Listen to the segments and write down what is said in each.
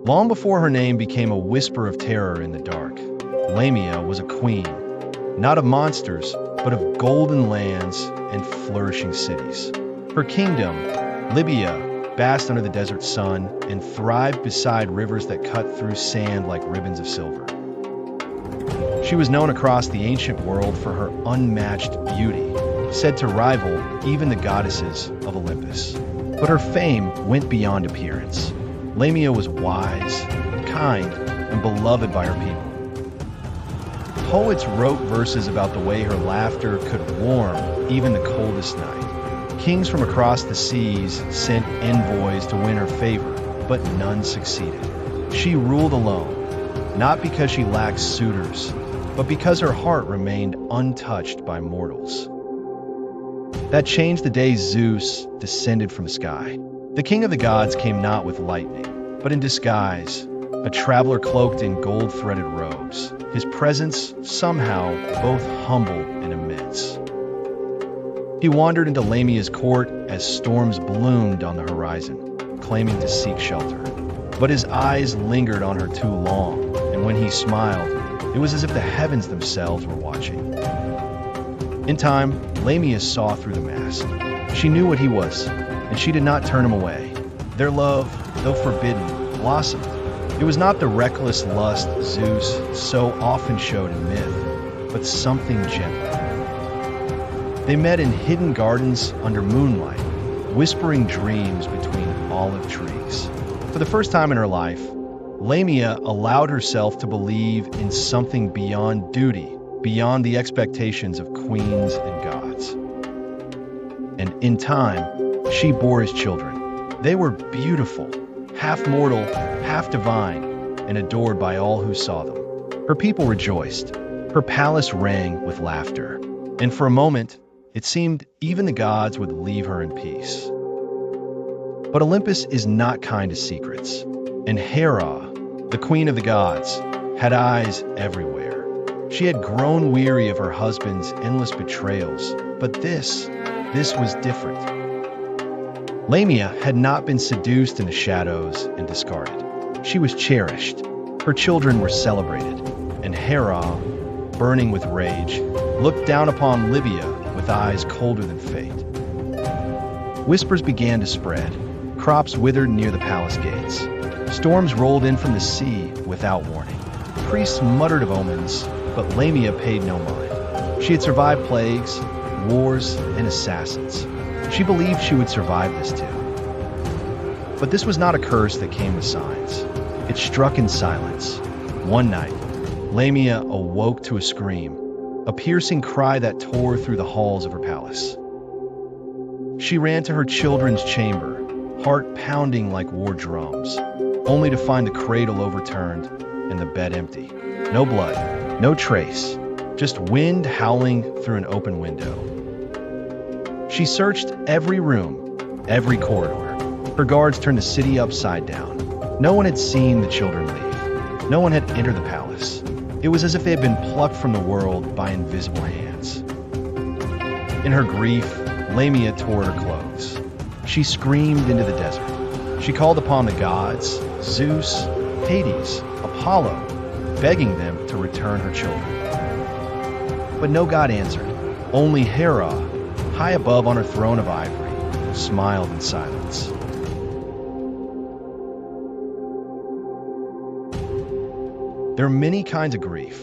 Long before her name became a whisper of terror in the dark, Lamia was a queen, not of monsters, but of golden lands and flourishing cities. Her kingdom, Libya, basked under the desert sun and thrived beside rivers that cut through sand like ribbons of silver. She was known across the ancient world for her unmatched beauty, said to rival even the goddesses of Olympus. But her fame went beyond appearance. Lamia was wise, kind, and beloved by her people. Poets wrote verses about the way her laughter could warm even the coldest night. Kings from across the seas sent envoys to win her favor, but none succeeded. She ruled alone, not because she lacked suitors, but because her heart remained untouched by mortals. That changed the day Zeus descended from the sky. The king of the gods came not with lightning, but in disguise, a traveler cloaked in gold-threaded robes, his presence somehow both humble and immense. He wandered into Lamia's court as storms bloomed on the horizon, claiming to seek shelter. But his eyes lingered on her too long, and when he smiled, it was as if the heavens themselves were watching. In time, Lamia saw through the mask. She knew what he was, and she did not turn him away. Their love, though forbidden, blossomed. It was not the reckless lust Zeus so often showed in myth, but something gentler. They met in hidden gardens under moonlight, whispering dreams between olive trees. For the first time in her life, Lamia allowed herself to believe in something beyond duty, beyond the expectations of queens and gods. And in time, she bore his children. They were beautiful, half mortal, half divine, and adored by all who saw them. Her people rejoiced. Her palace rang with laughter. And for a moment, it seemed even the gods would leave her in peace. But Olympus is not kind to secrets, and Hera, the queen of the gods, had eyes everywhere. She had grown weary of her husband's endless betrayals, but this was different. Lamia had not been seduced into shadows and discarded. She was cherished. Her children were celebrated, and Hera, burning with rage, looked down upon Libya with eyes colder than fate. Whispers began to spread. Crops withered near the palace gates. Storms rolled in from the sea without warning. Priests muttered of omens, but Lamia paid no mind. She had survived plagues, wars, and assassins. She believed she would survive this too. But this was not a curse that came with signs. It struck in silence. One night, Lamia awoke to a scream, a piercing cry that tore through the halls of her palace. She ran to her children's chamber, heart pounding like war drums, only to find the cradle overturned and the bed empty. No blood, no trace, just wind howling through an open window. She searched every room, every corridor. Her guards turned the city upside down. No one had seen the children leave. No one had entered the palace. It was as if they had been plucked from the world by invisible hands. In her grief, Lamia tore her clothes. She screamed into the desert. She called upon the gods, Zeus, Hades, Apollo, begging them to return her children. But no god answered. Only Hera, high above on her throne of ivory, smiled in silence. There are many kinds of grief.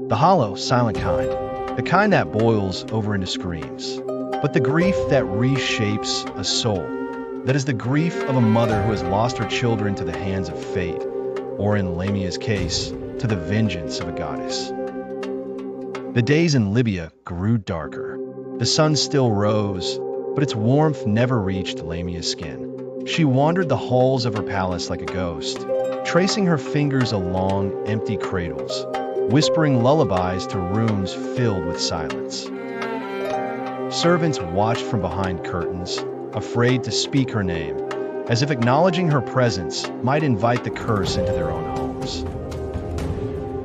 The hollow, silent kind, the kind that boils over into screams. But the grief that reshapes a soul, that is the grief of a mother who has lost her children to the hands of fate, or in Lamia's case, to the vengeance of a goddess. The days in Libya grew darker. The sun still rose, but its warmth never reached Lamia's skin. She wandered the halls of her palace like a ghost, tracing her fingers along empty cradles, whispering lullabies to rooms filled with silence. Servants watched from behind curtains, afraid to speak her name, as if acknowledging her presence might invite the curse into their own homes.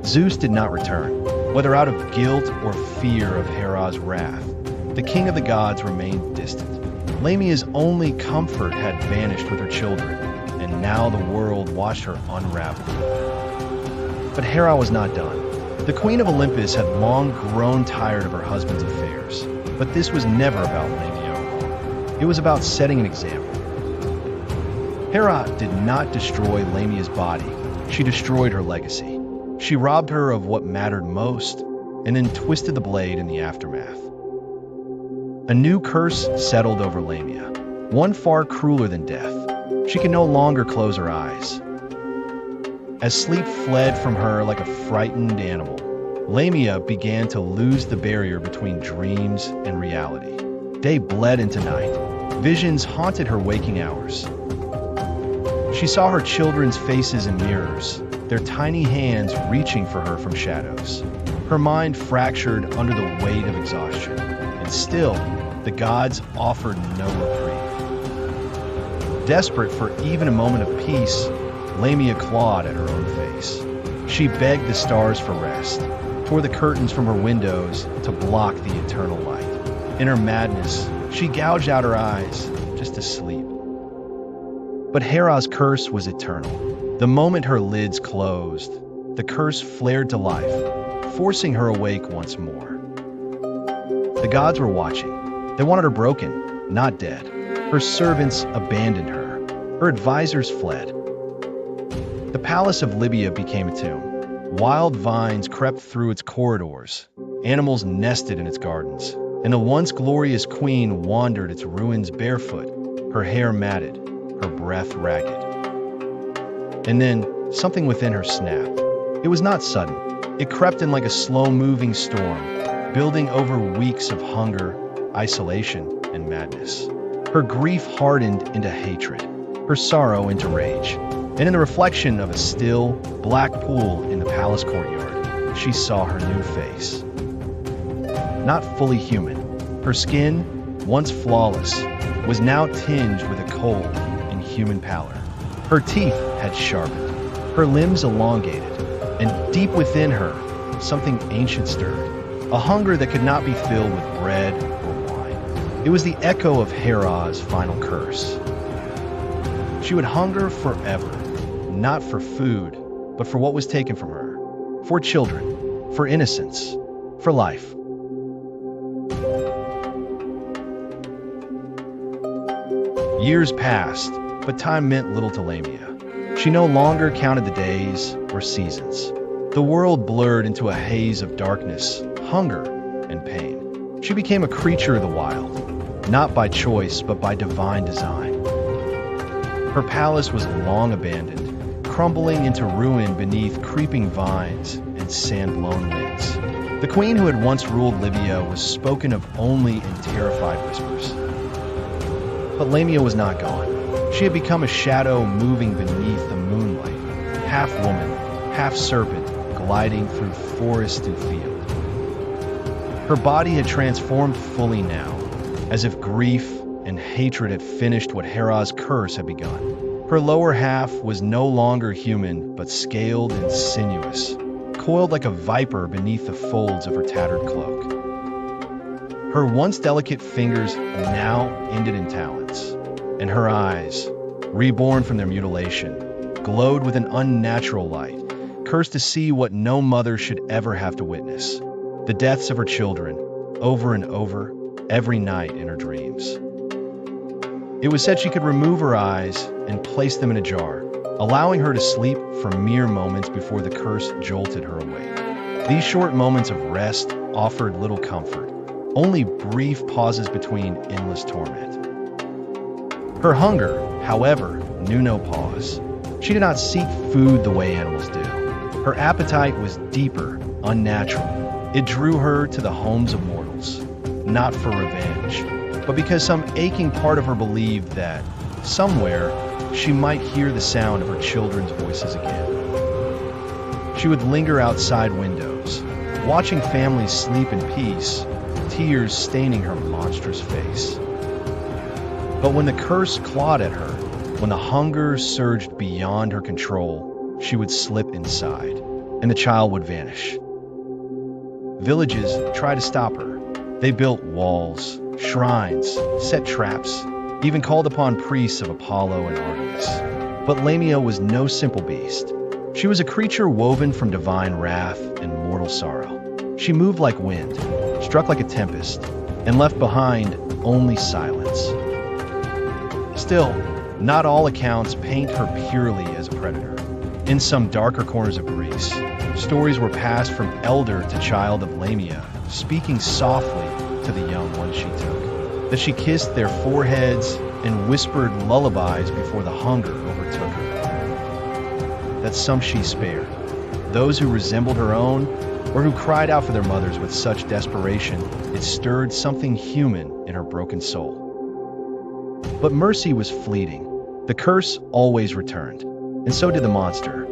Zeus did not return, whether out of guilt or fear of Hera's wrath. The king of the gods remained distant. Lamia's only comfort had vanished with her children, and now the world watched her unravel. But Hera was not done. The Queen of Olympus had long grown tired of her husband's affairs, but this was never about Lamia alone. It was about setting an example. Hera did not destroy Lamia's body, she destroyed her legacy. She robbed her of what mattered most, and then twisted the blade in the aftermath. A new curse settled over Lamia, one far crueler than death. She could no longer close her eyes. As sleep fled from her like a frightened animal, Lamia began to lose the barrier between dreams and reality. Day bled into night. Visions haunted her waking hours. She saw her children's faces in mirrors, their tiny hands reaching for her from shadows. Her mind fractured under the weight of exhaustion, and still, the gods offered no reprieve. Desperate for even a moment of peace, Lamia clawed at her own face. She begged the stars for rest, tore the curtains from her windows to block the eternal light. In her madness, she gouged out her eyes just to sleep. But Hera's curse was eternal. The moment her lids closed, the curse flared to life, forcing her awake once more. The gods were watching. They wanted her broken, not dead. Her servants abandoned her. Her advisors fled. The palace of Libya became a tomb. Wild vines crept through its corridors. Animals nested in its gardens. And the once glorious queen wandered its ruins barefoot, her hair matted, her breath ragged. And then, something within her snapped. It was not sudden. It crept in like a slow-moving storm, building over weeks of hunger, isolation, and madness. Her grief hardened into hatred, her sorrow into rage. And in the reflection of a still, black pool in the palace courtyard, she saw her new face. Not fully human, her skin, once flawless, was now tinged with a cold, human pallor. Her teeth had sharpened, her limbs elongated, and deep within her, something ancient stirred, a hunger that could not be filled with bread or wine. It was the echo of Hera's final curse. She would hunger forever, not for food, but for what was taken from her, for children, for innocence, for life. Years passed, but time meant little to Lamia. She no longer counted the days or seasons. The world blurred into a haze of darkness, hunger, and pain. She became a creature of the wild, not by choice, but by divine design. Her palace was long abandoned, crumbling into ruin beneath creeping vines and sand-blown winds. The queen who had once ruled Libya was spoken of only in terrified whispers. But Lamia was not gone. She had become a shadow moving beneath the moonlight, half woman, half serpent, gliding through forest and field. Her body had transformed fully now, as if grief and hatred had finished what Hera's curse had begun. Her lower half was no longer human, but scaled and sinuous, coiled like a viper beneath the folds of her tattered cloak. Her once delicate fingers now ended in talons, and her eyes, reborn from their mutilation, glowed with an unnatural light, cursed to see what no mother should ever have to witness: the deaths of her children, over and over, every night in her dreams. It was said she could remove her eyes and place them in a jar, allowing her to sleep for mere moments before the curse jolted her awake. These short moments of rest offered little comfort, only brief pauses between endless torment. Her hunger, however, knew no pause. She did not seek food the way animals do. Her appetite was deeper, unnatural. It drew her to the homes of mortals, not for revenge, but because some aching part of her believed that, somewhere, she might hear the sound of her children's voices again. She would linger outside windows, watching families sleep in peace, tears staining her monstrous face. But when the curse clawed at her, when the hunger surged beyond her control, she would slip inside, and the child would vanish. Villages tried to stop her. They built walls, shrines, set traps, even called upon priests of Apollo and Artemis. But Lamia was no simple beast. She was a creature woven from divine wrath and mortal sorrow. She moved like wind, struck like a tempest, and left behind only silence. Still, not all accounts paint her purely as a predator. In some darker corners of Greece, stories were passed from elder to child of Lamia, speaking softly to the young ones she took, that she kissed their foreheads and whispered lullabies before the hunger overtook her. That some she spared, those who resembled her own, or who cried out for their mothers with such desperation, it stirred something human in her broken soul. But mercy was fleeting. The curse always returned, and so did the monster.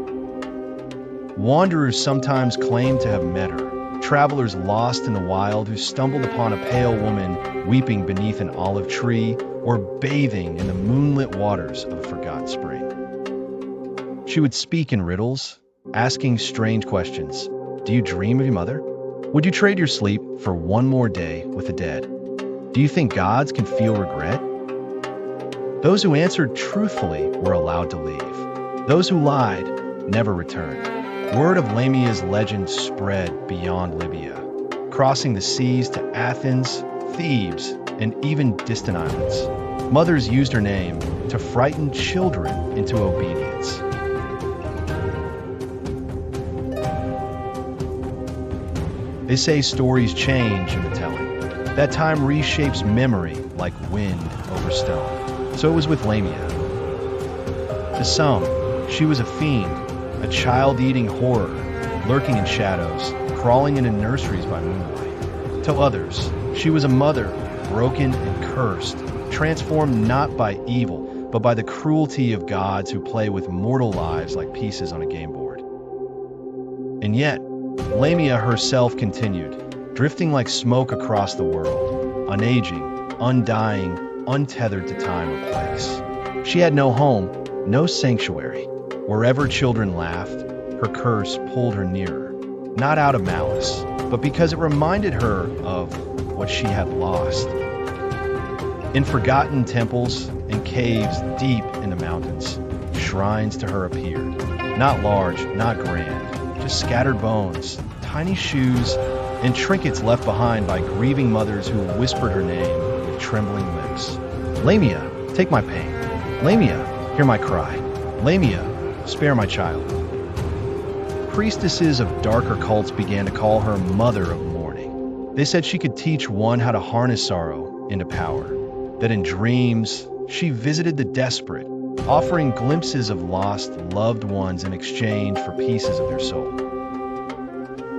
Wanderers sometimes claimed to have met her, travelers lost in the wild who stumbled upon a pale woman weeping beneath an olive tree or bathing in the moonlit waters of a forgotten spring. She would speak in riddles, asking strange questions. Do you dream of your mother? Would you trade your sleep for one more day with the dead? Do you think gods can feel regret? Those who answered truthfully were allowed to leave. Those who lied never returned. Word of Lamia's legend spread beyond Libya, crossing the seas to Athens, Thebes, and even distant islands. Mothers used her name to frighten children into obedience. They say stories change in the telling. That time reshapes memory like wind over stone. So it was with Lamia. To some, she was a fiend, a child-eating horror, lurking in shadows, crawling into nurseries by moonlight. To others, she was a mother, broken and cursed, transformed not by evil, but by the cruelty of gods who play with mortal lives like pieces on a game board. And yet, Lamia herself continued, drifting like smoke across the world, unaging, undying, untethered to time or place. She had no home, no sanctuary. Wherever children laughed, her curse pulled her nearer, not out of malice, but because it reminded her of what she had lost. In forgotten temples and caves deep in the mountains, shrines to her appeared, not large, not grand, just scattered bones, tiny shoes, and trinkets left behind by grieving mothers who whispered her name with trembling lips. Lamia, take my pain. Lamia, hear my cry. Lamia, spare my child. Priestesses of darker cults began to call her Mother of Mourning. They said she could teach one how to harness sorrow into power, that in dreams she visited the desperate, offering glimpses of lost loved ones in exchange for pieces of their soul.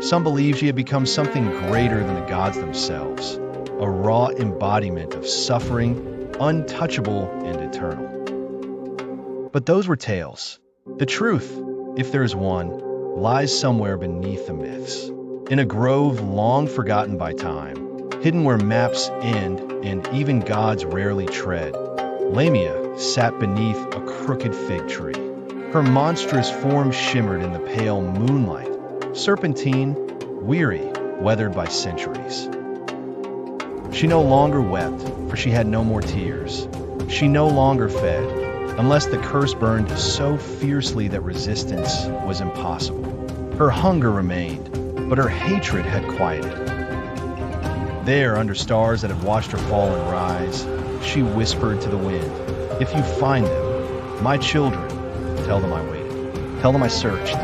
Some believe she had become something greater than the gods themselves, a raw embodiment of suffering, untouchable and eternal. But those were tales. The truth, if there is one, lies somewhere beneath the myths, in a grove long forgotten by time, hidden where maps end and even gods rarely tread. Lamia sat beneath a crooked fig tree. Her monstrous form shimmered in the pale moonlight, serpentine, weary, weathered by centuries. She no longer wept, for she had no more tears. She no longer fed, unless the curse burned so fiercely that resistance was impossible. Her hunger remained, but her hatred had quieted. There, under stars that had watched her fall and rise, she whispered to the wind, "If you find them, my children, tell them I waited. Tell them I searched.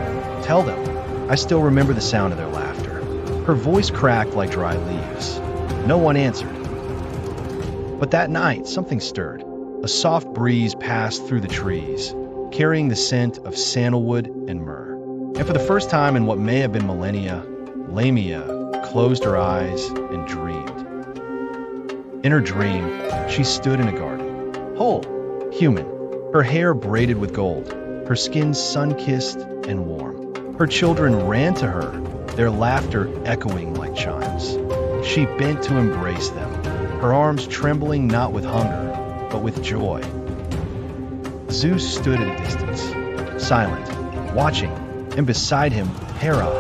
Tell them I still remember the sound of their laughter." Her voice cracked like dry leaves. No one answered. But that night, something stirred. A soft breeze passed through the trees, carrying the scent of sandalwood and myrrh. And for the first time in what may have been millennia, Lamia closed her eyes and dreamed. In her dream, she stood in a garden, whole, human, her hair braided with gold, her skin sun-kissed and warm. Her children ran to her, their laughter echoing like chimes. She bent to embrace them, her arms trembling not with hunger, but with joy. Zeus stood at a distance, silent, watching, and beside him, Hera,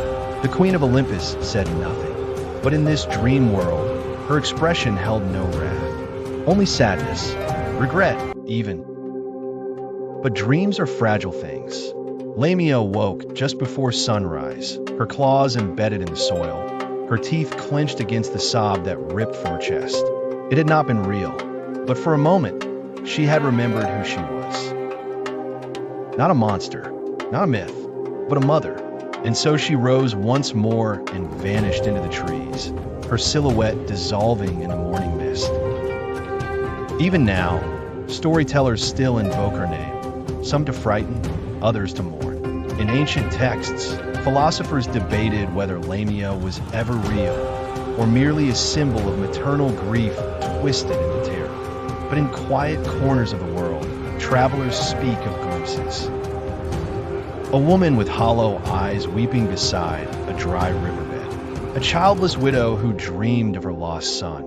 the Queen of Olympus, said nothing. But in this dream world, her expression held no wrath, only sadness, regret even. But dreams are fragile things. Lamia awoke just before sunrise, her claws embedded in the soil, her teeth clenched against the sob that ripped from her chest. It had not been real, but for a moment, she had remembered who she was. Not a monster, not a myth, but a mother. And so she rose once more and vanished into the trees, her silhouette dissolving in the morning mist. Even now, storytellers still invoke her name, some to frighten, others to mourn. In ancient texts, philosophers debated whether Lamia was ever real, or merely a symbol of maternal grief twisted into terror. But in quiet corners of the world, travelers speak of glimpses. A woman with hollow eyes weeping beside a dry riverbed. A childless widow who dreamed of her lost son,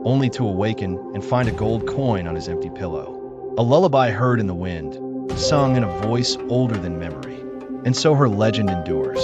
only to awaken and find a gold coin on his empty pillow. A lullaby heard in the wind, sung in a voice older than memory. And so her legend endures.